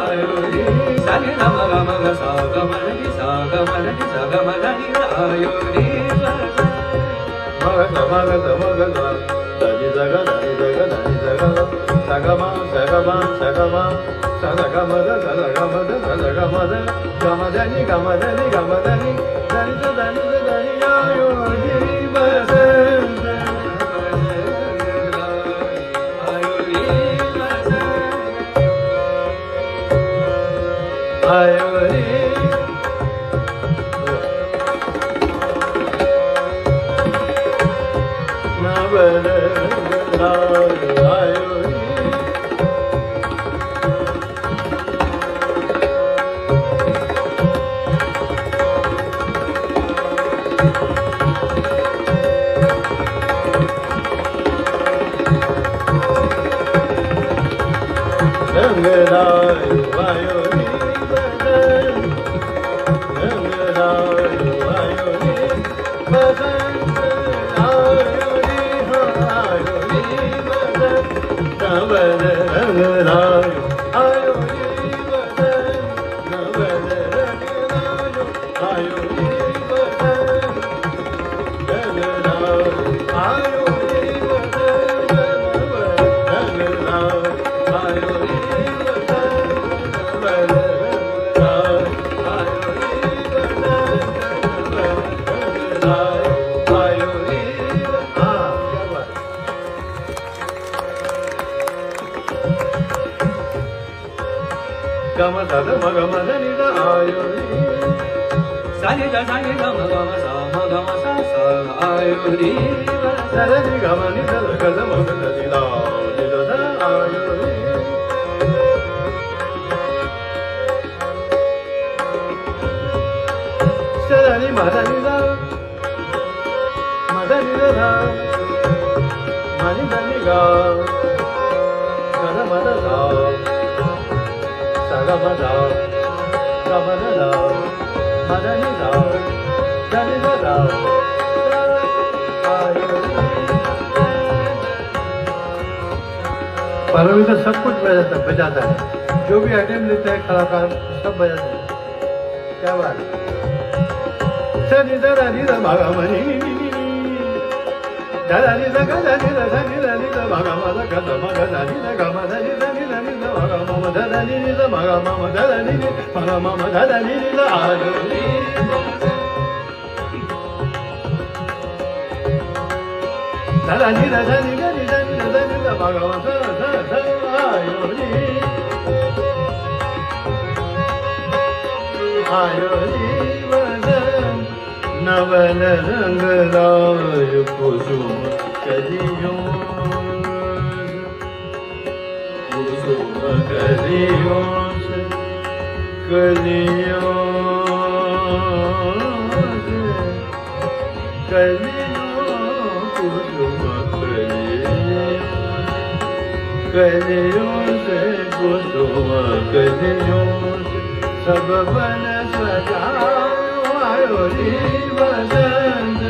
Sani Rama Rama Ga Sa Ga Ma Ni Sa Ga Ma Ni Sa Ga Ma Ni Ayo Ri Ba Sa Ma Ga Ma Ga Sa Ma Ga Sa Da Ni Sa Ga Da Ni Sa Ga Da Ni Sa Ga Sa Ga Ma Sa Ga Ma Sa Ga Ma Sa Ga Ma Da Sa Ga Ma Da Sa Ga Ma Da Ga Ma Da Ni Ga Ma Da Ni Ga Ma Da Ni Da Ni Sa Da Ni Sa Da Ni Ayo Ri Ba Sa Ayo Ri Navale Ayo Ri Rangarayo Ayo Ri Gama da da ma gama da ni da ayo ri sa ni da gama gama sa ma gama sa sa ayo ri sa da ni gama ni da ga da ma ga da ni da ni da da ayo ri sa da ni ma da ni da ma da ni da da ma ni da ni ga ga da ma da da Ga ma da, ga ma da da, ma da ni da, da ni da da, Parvati तो सब कुछ बजाता है, जो भी item लेते हैं कलाकार सब बजाते हैं, क्या बात है? सनी दा नी दा भागा मनी दा नी दा गा दा नी दा नी दा नी दा भागा मा दा गा दा मा गा दा नी दा गा मा दा नी दा नी दा नी दा भागा मा मा दा दा नी नी दा भागा मा मा दा दा नी नी भागा मा मा दा दा नी नी दा आयो री दा दा नी दा दा नी गा नी दा नी दा नी दा भागा मा दा दा दा आयो री नवल रंग लाय कुसुम कलियों कुसुम कलियों से कलियों से कलियों कुसुम कलियों से कुसुम कलियों से सब बन सजाओ आयो री बसंत